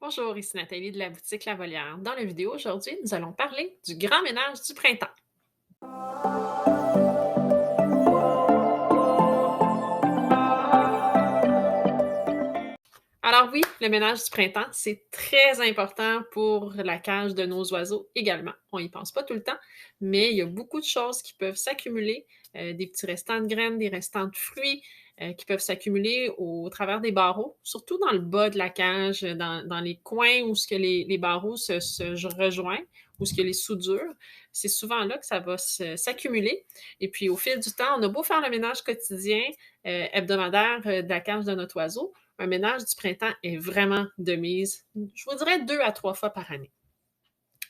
Bonjour, ici Nathalie de la boutique La Volière. Dans la vidéo aujourd'hui, nous allons parler du grand ménage du printemps. Alors oui, le ménage du printemps, c'est très important pour la cage de nos oiseaux également. On n'y pense pas tout le temps, mais il y a beaucoup de choses qui peuvent s'accumuler, des petits restants de graines, des restants de fruits, qui peuvent s'accumuler au travers des barreaux, surtout dans le bas de la cage, dans les coins où ce que les barreaux se rejoignent, où ce que les soudures. C'est souvent là que ça va s'accumuler. Et puis au fil du temps, on a beau faire le ménage quotidien, hebdomadaire de la cage de notre oiseau, un ménage du printemps est vraiment de mise, je vous dirais 2 à 3 fois par année.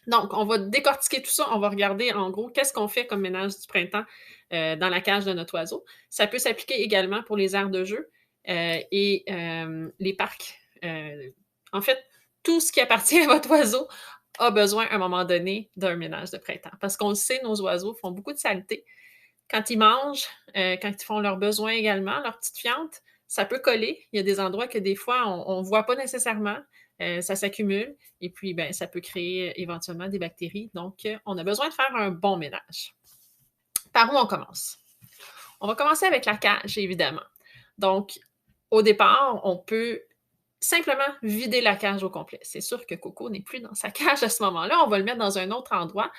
Donc, on va décortiquer tout ça. On va regarder en gros qu'est-ce qu'on fait comme ménage du printemps dans la cage de notre oiseau. Ça peut s'appliquer également pour les aires de jeu et les parcs. En fait, tout ce qui appartient à votre oiseau a besoin à un moment donné d'un ménage de printemps. Parce qu'on le sait, nos oiseaux font beaucoup de saleté. Quand ils mangent, quand ils font leurs besoins également, leurs petites fientes, ça peut coller. Il y a des endroits que des fois, on ne voit pas nécessairement. Ça s'accumule et puis, ben, ça peut créer éventuellement des bactéries. Donc, on a besoin de faire un bon ménage. Par où on commence? On va commencer avec la cage, évidemment. Donc, au départ, on peut simplement vider la cage au complet. C'est sûr que Coco n'est plus dans sa cage à ce moment-là. On va le mettre dans un autre endroit,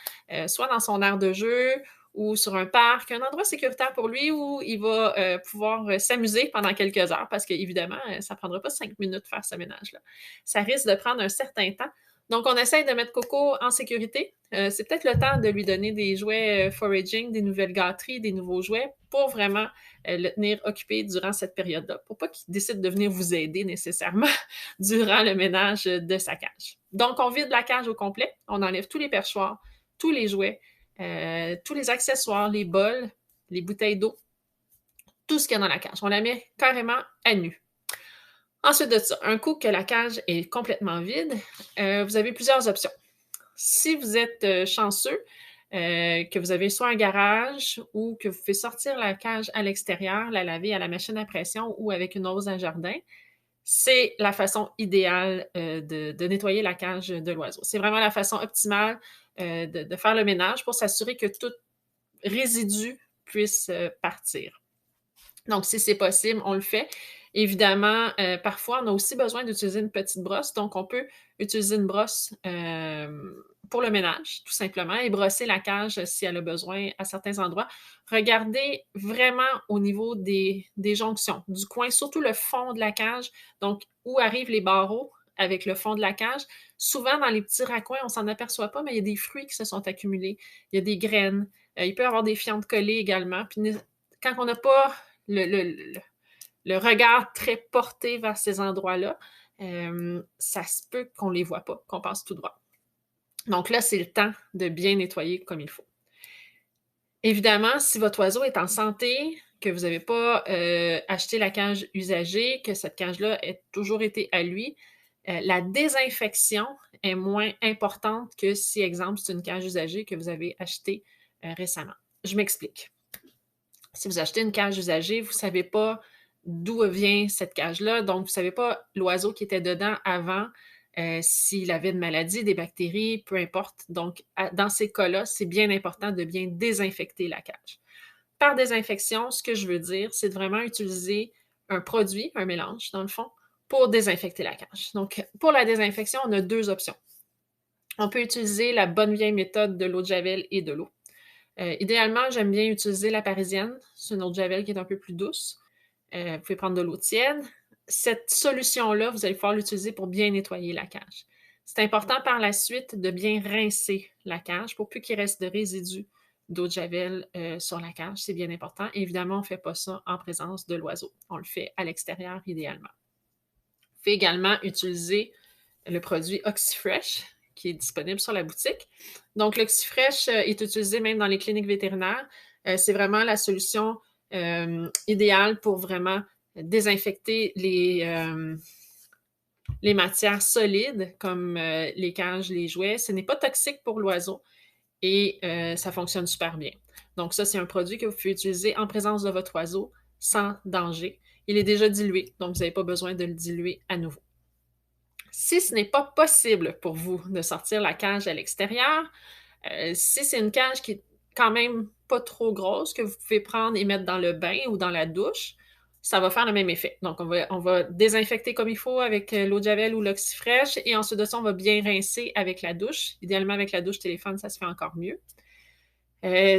soit dans son aire de jeu ou sur un parc, un endroit sécuritaire pour lui où il va pouvoir s'amuser pendant quelques heures parce qu'évidemment, ça ne prendra pas 5 minutes de faire ce ménage-là. Ça risque de prendre un certain temps. Donc, on essaye de mettre Coco en sécurité. C'est peut-être le temps de lui donner des jouets foraging, des nouvelles gâteries, des nouveaux jouets pour vraiment le tenir occupé durant cette période-là, pour pas qu'il décide de venir vous aider nécessairement durant le ménage de sa cage. Donc, on vide la cage au complet, on enlève tous les perchoirs, tous les jouets, tous les accessoires, les bols, les bouteilles d'eau, tout ce qu'il y a dans la cage. On la met carrément à nu. Ensuite de ça, un coup que la cage est complètement vide, vous avez plusieurs options. Si vous êtes chanceux, que vous avez soit un garage ou que vous pouvez sortir la cage à l'extérieur, la laver à la machine à pression ou avec une hose à jardin, c'est la façon idéale de nettoyer la cage de l'oiseau. C'est vraiment la façon optimale de faire le ménage pour s'assurer que tout résidu puisse partir. Donc, si c'est possible, on le fait. Évidemment, parfois, on a aussi besoin d'utiliser une petite brosse. Donc, on peut utiliser une brosse pour le ménage, tout simplement, et brosser la cage si elle a besoin à certains endroits. Regardez vraiment au niveau des jonctions, du coin, surtout le fond de la cage, donc où arrivent les barreaux avec le fond de la cage. Souvent, dans les petits raccoins, on ne s'en aperçoit pas, mais il y a des fruits qui se sont accumulés. Il y a des graines. Il peut y avoir des fientes collées également. Puis, quand on n'a pas le, le, le regard très porté vers ces endroits-là, ça se peut qu'on ne les voit pas, qu'on passe tout droit. Donc là, c'est le temps de bien nettoyer comme il faut. Évidemment, si votre oiseau est en santé, que vous n'avez pas acheté la cage usagée, que cette cage-là a toujours été à lui, la désinfection est moins importante que si, exemple, c'est une cage usagée que vous avez achetée récemment. Je m'explique. Si vous achetez une cage usagée, vous ne savez pas d'où vient cette cage-là, donc vous ne savez pas l'oiseau qui était dedans avant, s'il avait une maladie, des bactéries, peu importe. Donc, dans ces cas-là, c'est bien important de bien désinfecter la cage. Par désinfection, ce que je veux dire, c'est de vraiment utiliser un produit, un mélange, dans le fond, pour désinfecter la cage. Donc, pour la désinfection, on a deux options. On peut utiliser la bonne vieille méthode de l'eau de javel et de l'eau. Idéalement, j'aime bien utiliser la parisienne. C'est une eau de javel qui est un peu plus douce. Vous pouvez prendre de l'eau tiède. Cette solution-là, vous allez pouvoir l'utiliser pour bien nettoyer la cage. C'est important par la suite de bien rincer la cage pour plus qu'il reste de résidus d'eau de javel sur la cage. C'est bien important. Évidemment, on ne fait pas ça en présence de l'oiseau. On le fait à l'extérieur idéalement. Vous pouvez également utiliser le produit OxyFresh qui est disponible sur la boutique. Donc, l'OxyFresh est utilisé même dans les cliniques vétérinaires. C'est vraiment la solution idéale pour vraiment désinfecter les matières solides comme les cages, les jouets. Ce n'est pas toxique pour l'oiseau et ça fonctionne super bien. Donc, ça, c'est un produit que vous pouvez utiliser en présence de votre oiseau sans danger. Il est déjà dilué, donc vous n'avez pas besoin de le diluer à nouveau. Si ce n'est pas possible pour vous de sortir la cage à l'extérieur, si c'est une cage qui est quand même pas trop grosse, que vous pouvez prendre et mettre dans le bain ou dans la douche, ça va faire le même effet. Donc, on va désinfecter comme il faut avec l'eau de Javel ou l'oxyfresh et ensuite de ça, on va bien rincer avec la douche. Idéalement, avec la douche téléphone, ça se fait encore mieux.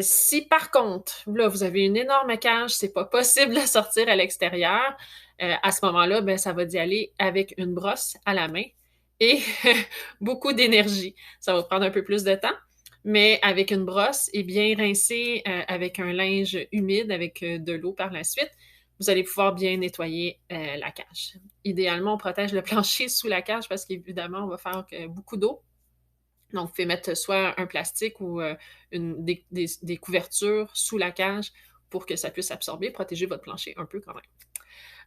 Si par contre, là, vous avez une énorme cage, c'est pas possible de sortir à l'extérieur, à ce moment-là, ben, ça va d'y aller avec une brosse à la main et beaucoup d'énergie. Ça va prendre un peu plus de temps, mais avec une brosse et bien rincer avec un linge humide, avec de l'eau par la suite, vous allez pouvoir bien nettoyer la cage. Idéalement, on protège le plancher sous la cage parce qu'évidemment, on va faire beaucoup d'eau. Donc, vous pouvez mettre soit un plastique ou des couvertures sous la cage pour que ça puisse absorber, protéger votre plancher un peu quand même.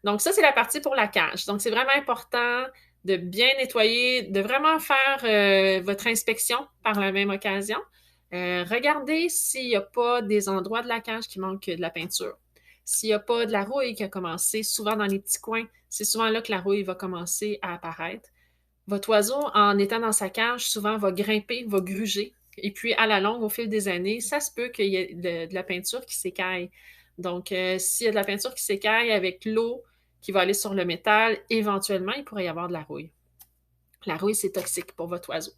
Donc, ça, c'est la partie pour la cage. Donc, c'est vraiment important de bien nettoyer, de vraiment faire votre inspection par la même occasion. Regardez s'il n'y a pas des endroits de la cage qui manquent de la peinture. S'il n'y a pas de la rouille qui a commencé, souvent dans les petits coins, c'est souvent là que la rouille va commencer à apparaître. Votre oiseau, en étant dans sa cage, souvent va grimper, va gruger. Et puis, à la longue, au fil des années, ça se peut qu'il y ait de la peinture qui s'écaille. Donc, s'il y a de la peinture qui s'écaille avec l'eau qui va aller sur le métal, éventuellement, il pourrait y avoir de la rouille. La rouille, c'est toxique pour votre oiseau.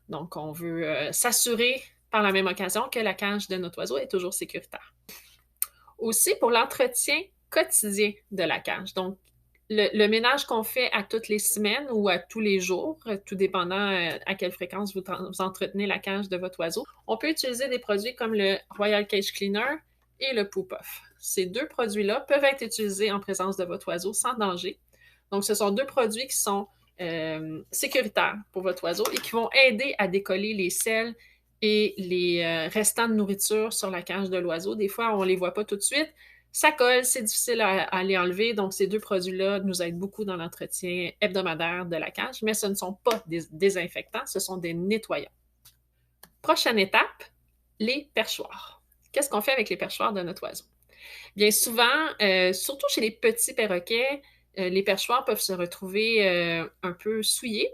Donc, on veut s'assurer par la même occasion que la cage de notre oiseau est toujours sécuritaire. Aussi, pour l'entretien quotidien de la cage. Donc, le ménage qu'on fait à toutes les semaines ou à tous les jours, tout dépendant à quelle fréquence vous entretenez la cage de votre oiseau, on peut utiliser des produits comme le Royal Cage Cleaner et le Poo Puff. Ces deux produits-là peuvent être utilisés en présence de votre oiseau sans danger. Donc, ce sont deux produits qui sont sécuritaires pour votre oiseau et qui vont aider à décoller les selles et les restants de nourriture sur la cage de l'oiseau. Des fois, on ne les voit pas tout de suite. Ça colle, c'est difficile à les enlever. Donc, ces deux produits-là nous aident beaucoup dans l'entretien hebdomadaire de la cage, mais ce ne sont pas des désinfectants, ce sont des nettoyants. Prochaine étape, les perchoirs. Qu'est-ce qu'on fait avec les perchoirs de notre oiseau? Bien souvent, surtout chez les petits perroquets, les perchoirs peuvent se retrouver un peu souillés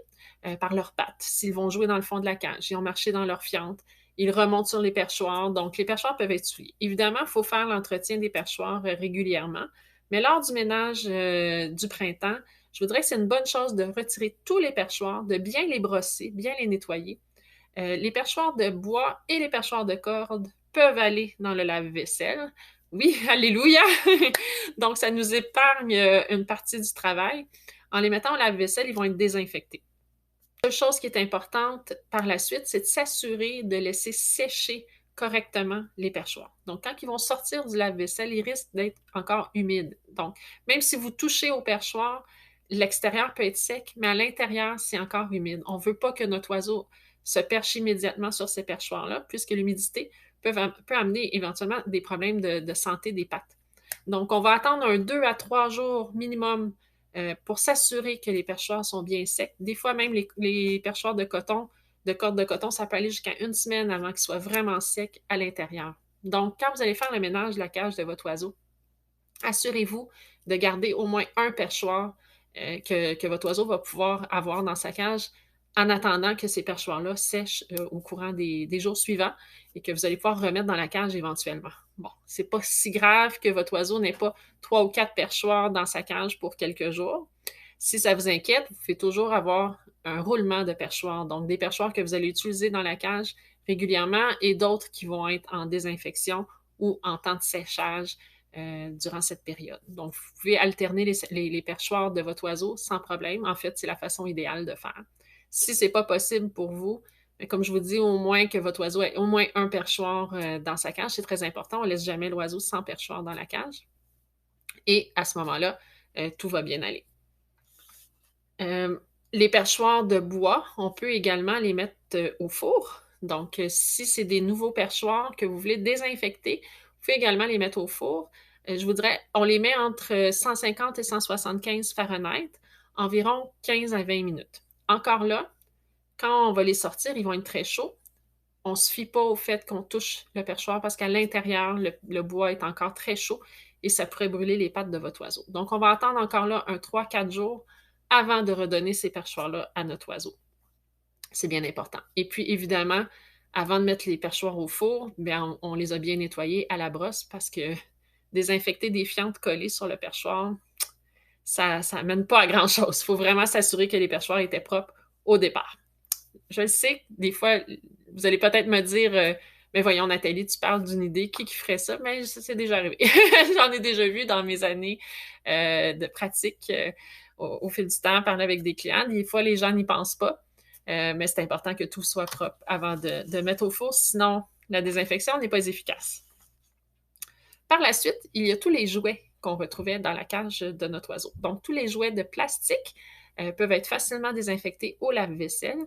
par leurs pattes. S'ils vont jouer dans le fond de la cage, ils ont marché dans leur fiente, ils remontent sur les perchoirs, donc les perchoirs peuvent être souillés. Évidemment, il faut faire l'entretien des perchoirs régulièrement, mais lors du ménage du printemps, je voudrais que c'est une bonne chose de retirer tous les perchoirs, de bien les brosser, bien les nettoyer. Les perchoirs de bois et les perchoirs de corde peuvent aller dans le lave-vaisselle. Oui, alléluia! Donc, ça nous épargne une partie du travail. En les mettant au lave-vaisselle, ils vont être désinfectés. La seule chose qui est importante par la suite, c'est de s'assurer de laisser sécher correctement les perchoirs. Donc, quand ils vont sortir du lave-vaisselle, ils risquent d'être encore humides. Donc, même si vous touchez au perchoir, l'extérieur peut être sec, mais à l'intérieur, c'est encore humide. On ne veut pas que notre oiseau se perche immédiatement sur ces perchoirs-là, puisque l'humidité peut amener éventuellement des problèmes de santé des pattes. Donc, on va attendre un 2 à 3 jours minimum pour s'assurer que les perchoirs sont bien secs. Des fois, même les perchoirs de coton, de corde de coton, ça peut aller jusqu'à une semaine avant qu'ils soient vraiment secs à l'intérieur. Donc, quand vous allez faire le ménage de la cage de votre oiseau, assurez-vous de garder au moins un perchoir que votre oiseau va pouvoir avoir dans sa cage en attendant que ces perchoirs-là sèchent au courant des jours suivants et que vous allez pouvoir remettre dans la cage éventuellement. Bon, c'est pas si grave que votre oiseau n'ait pas 3 ou 4 perchoirs dans sa cage pour quelques jours. Si ça vous inquiète, vous pouvez toujours avoir un roulement de perchoirs, donc des perchoirs que vous allez utiliser dans la cage régulièrement et d'autres qui vont être en désinfection ou en temps de séchage durant cette période. Donc, vous pouvez alterner les perchoirs de votre oiseau sans problème. En fait, c'est la façon idéale de faire. Si ce n'est pas possible pour vous, comme je vous dis, au moins que votre oiseau ait au moins un perchoir dans sa cage, c'est très important. On ne laisse jamais l'oiseau sans perchoir dans la cage. Et à ce moment-là, tout va bien aller. Les perchoirs de bois, on peut également les mettre au four. Donc, si c'est des nouveaux perchoirs que vous voulez désinfecter, vous pouvez également les mettre au four. Je voudrais, on les met entre 150 et 175 Fahrenheit, environ 15 à 20 minutes. Encore là, quand on va les sortir, ils vont être très chauds. On ne se fie pas au fait qu'on touche le perchoir parce qu'à l'intérieur, le bois est encore très chaud et ça pourrait brûler les pattes de votre oiseau. Donc, on va attendre encore là un 3-4 jours avant de redonner ces perchoirs-là à notre oiseau. C'est bien important. Et puis, évidemment, avant de mettre les perchoirs au four, bien, on les a bien nettoyés à la brosse parce que désinfecter des fientes collées sur le perchoir, ça mène pas à grand-chose. Il faut vraiment s'assurer que les perchoirs étaient propres au départ. Je le sais, des fois, vous allez peut-être me dire mais voyons, Nathalie, tu parles d'une idée, qui ferait ça? Mais ça, c'est déjà arrivé. J'en ai déjà vu dans mes années de pratique au fil du temps, parler avec des clients. Des fois, les gens n'y pensent pas, mais c'est important que tout soit propre avant de mettre au four, sinon la désinfection n'est pas efficace. Par la suite, il y a tous les jouets qu'on retrouvait dans la cage de notre oiseau. Donc, tous les jouets de plastique peuvent être facilement désinfectés au lave-vaisselle.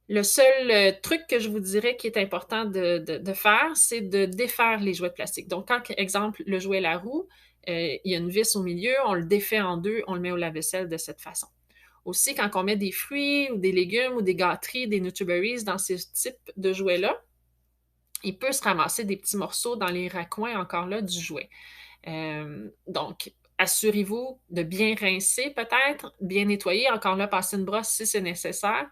Le seul truc que je vous dirais qui est important de faire, c'est de défaire les jouets de plastique. Donc, quand, exemple, le jouet la roue, il y a une vis au milieu, on le défait en deux, on le met au lave-vaisselle de cette façon. Aussi, quand on met des fruits ou des légumes ou des gâteries, des Nutriberries dans ce type de jouets-là, il peut se ramasser des petits morceaux dans les raccoins encore là du jouet. Donc, assurez-vous de bien rincer peut-être, bien nettoyer, encore là, passer une brosse si c'est nécessaire,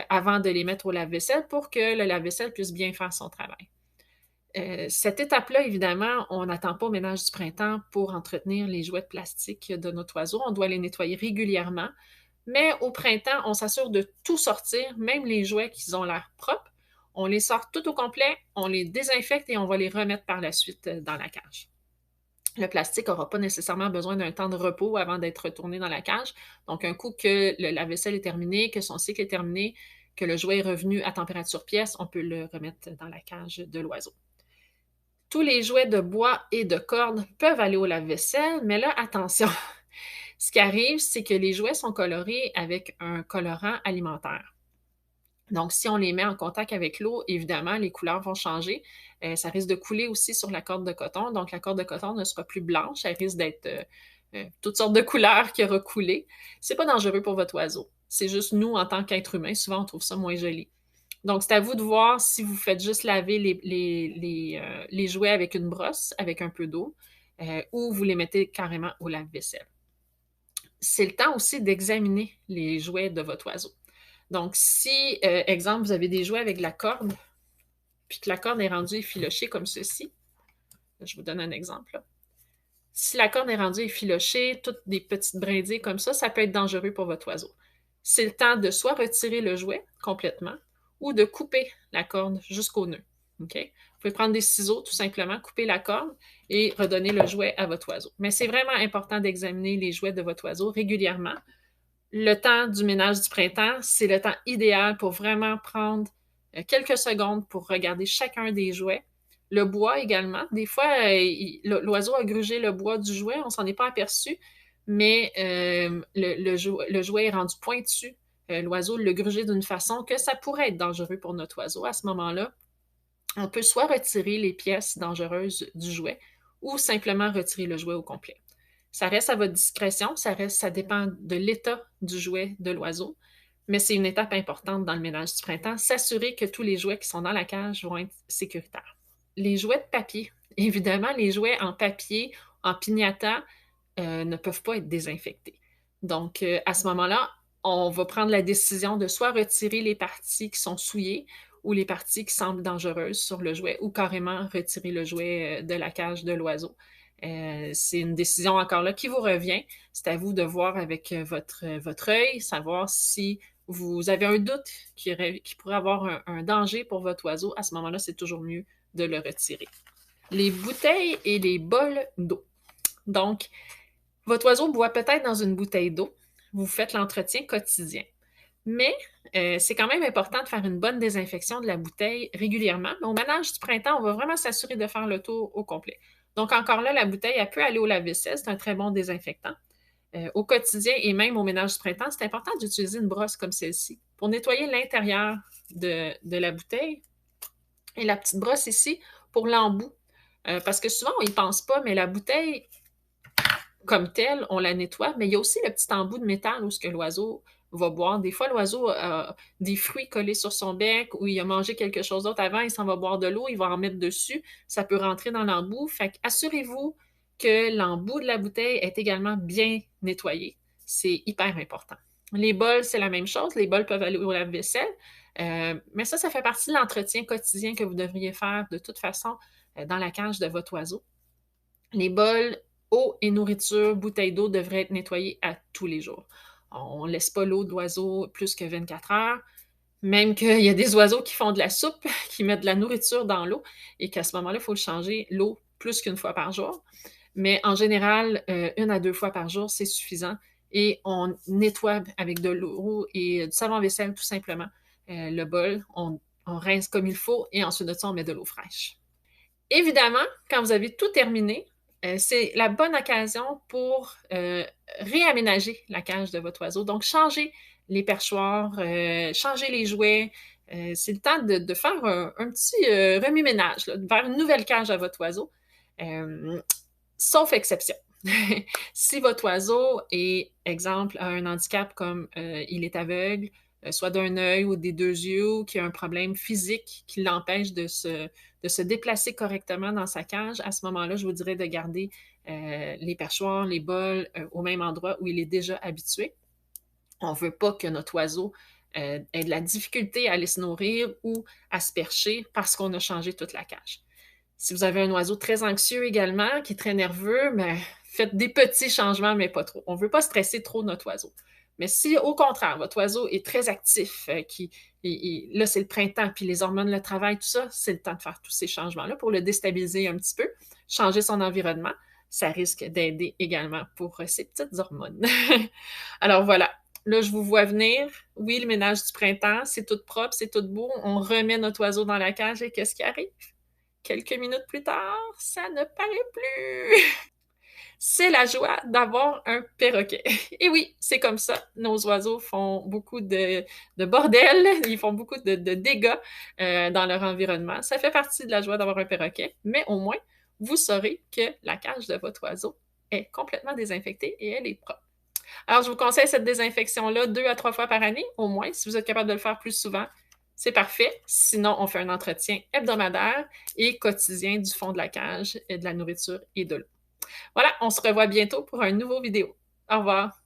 avant de les mettre au lave-vaisselle pour que le lave-vaisselle puisse bien faire son travail. Cette étape-là, évidemment, on n'attend pas au ménage du printemps pour entretenir les jouets de plastique de notre oiseau. On doit les nettoyer régulièrement. Mais au printemps, on s'assure de tout sortir, même les jouets qui ont l'air propres. On les sort tout au complet, on les désinfecte et on va les remettre par la suite dans la cage. Le plastique n'aura pas nécessairement besoin d'un temps de repos avant d'être retourné dans la cage. Donc, un coup que la vaisselle est terminée, que son cycle est terminé, que le jouet est revenu à température pièce, on peut le remettre dans la cage de l'oiseau. Tous les jouets de bois et de cordes peuvent aller au lave-vaisselle, mais là, attention! Ce qui arrive, c'est que les jouets sont colorés avec un colorant alimentaire. Donc, si on les met en contact avec l'eau, évidemment, les couleurs vont changer. Ça risque de couler aussi sur la corde de coton. Donc, la corde de coton ne sera plus blanche. Elle risque d'être toutes sortes de couleurs qui aura coulé. C'est pas dangereux pour votre oiseau. C'est juste nous, en tant qu'être humain, souvent, on trouve ça moins joli. Donc, c'est à vous de voir si vous faites juste laver les jouets avec une brosse, avec un peu d'eau, ou vous les mettez carrément au lave-vaisselle. C'est le temps aussi d'examiner les jouets de votre oiseau. Donc, si, exemple, vous avez des jouets avec de la corde, puis que la corde est rendue effilochée comme ceci, je vous donne un exemple. Là. Si la corde est rendue effilochée, toutes des petites brindilles comme ça peut être dangereux pour votre oiseau. C'est le temps de soit retirer le jouet complètement ou de couper la corde jusqu'au nœud. Okay? Vous pouvez prendre des ciseaux, tout simplement, couper la corde et redonner le jouet à votre oiseau. Mais c'est vraiment important d'examiner les jouets de votre oiseau régulièrement. Le temps du ménage du printemps, c'est le temps idéal pour vraiment prendre quelques secondes pour regarder chacun des jouets. Le bois également. Des fois, l'oiseau a grugé le bois du jouet, on s'en est pas aperçu, mais le jouet est rendu pointu. L'oiseau l'a grugé d'une façon que ça pourrait être dangereux pour notre oiseau. À ce moment-là, on peut soit retirer les pièces dangereuses du jouet ou simplement retirer le jouet au complet. Ça reste à votre discrétion, ça dépend de l'état du jouet de l'oiseau, mais c'est une étape importante dans le ménage du printemps, s'assurer que tous les jouets qui sont dans la cage vont être sécuritaires. Les jouets de papier. Évidemment, les jouets en papier, en piñata, ne peuvent pas être désinfectés. Donc, à ce moment-là, on va prendre la décision de soit retirer les parties qui sont souillées ou les parties qui semblent dangereuses sur le jouet ou carrément retirer le jouet de la cage de l'oiseau. C'est une décision encore là qui vous revient. C'est à vous de voir avec votre œil, savoir si vous avez un doute qui pourrait avoir un danger pour votre oiseau. À ce moment-là, c'est toujours mieux de le retirer. Les bouteilles et les bols d'eau. Donc, votre oiseau boit peut-être dans une bouteille d'eau. Vous faites l'entretien quotidien. Mais c'est quand même important de faire une bonne désinfection de la bouteille régulièrement. Mais au ménage du printemps, on va vraiment s'assurer de faire le tour au complet. Donc, encore là, la bouteille, elle peut aller au lave-vaisselle. C'est un très bon désinfectant. Au quotidien et même au ménage du printemps, c'est important d'utiliser une brosse comme celle-ci pour nettoyer l'intérieur de la bouteille. Et la petite brosse ici pour l'embout. Parce que souvent, on n'y pense pas, mais la bouteille, comme telle, on la nettoie, mais il y a aussi le petit embout de métal où ce que l'oiseau va boire. Des fois, l'oiseau a des fruits collés sur son bec ou il a mangé quelque chose d'autre avant, il s'en va boire de l'eau, il va en mettre dessus, ça peut rentrer dans l'embout. Fait assurez-vous que l'embout de la bouteille est également bien nettoyé. c'est hyper important. Les bols, c'est la même chose. Les bols peuvent aller au lave-vaisselle, mais ça fait partie de l'entretien quotidien que vous devriez faire de toute façon dans la cage de votre oiseau. Les bols, eau et nourriture, bouteilles d'eau devraient être nettoyés à tous les jours. On ne laisse pas l'eau de l'oiseau plus que 24 heures. Même qu'il y a des oiseaux qui font de la soupe, qui mettent de la nourriture dans l'eau et qu'à ce moment-là, il faut changer l'eau plus qu'une fois par jour. Mais en général, 1 à 2 fois par jour, c'est suffisant et on nettoie avec de l'eau et du savon à vaisselle tout simplement le bol. On rince comme il faut et ensuite de ça, on met de l'eau fraîche. Évidemment, quand vous avez tout terminé, c'est la bonne occasion pour réaménager la cage de votre oiseau. Donc, changer les perchoirs, changer les jouets. C'est le temps de faire un petit remue-ménage, là, de faire une nouvelle cage à votre oiseau, sauf exception. Si votre oiseau est, exemple, a un handicap comme il est aveugle, soit d'un œil ou des 2 yeux, ou qui a un problème physique qui l'empêche de se déplacer correctement dans sa cage, à ce moment-là, je vous dirais de garder les perchoirs, les bols au même endroit où il est déjà habitué. On ne veut pas que notre oiseau ait de la difficulté à aller se nourrir ou à se percher parce qu'on a changé toute la cage. Si vous avez un oiseau très anxieux également, qui est très nerveux, mais faites des petits changements, mais pas trop. On ne veut pas stresser trop notre oiseau. Mais si, au contraire, votre oiseau est très actif, là, c'est le printemps, puis les hormones, le travail, tout ça, c'est le temps de faire tous ces changements-là pour le déstabiliser un petit peu, changer son environnement. Ça risque d'aider également pour ces petites hormones. Alors voilà, là, je vous vois venir. Oui, le ménage du printemps, c'est tout propre, c'est tout beau. On remet notre oiseau dans la cage et qu'est-ce qui arrive? Quelques minutes plus tard, ça ne paraît plus. C'est la joie d'avoir un perroquet. Et oui, c'est comme ça. Nos oiseaux font beaucoup de bordel, ils font beaucoup de dégâts dans leur environnement. Ça fait partie de la joie d'avoir un perroquet, mais au moins, vous saurez que la cage de votre oiseau est complètement désinfectée et elle est propre. Alors, je vous conseille cette désinfection-là 2 à 3 fois par année, au moins. Si vous êtes capable de le faire plus souvent, c'est parfait. Sinon, on fait un entretien hebdomadaire et quotidien du fond de la cage, et de la nourriture et de l'eau. Voilà, on se revoit bientôt pour un nouveau vidéo. Au revoir.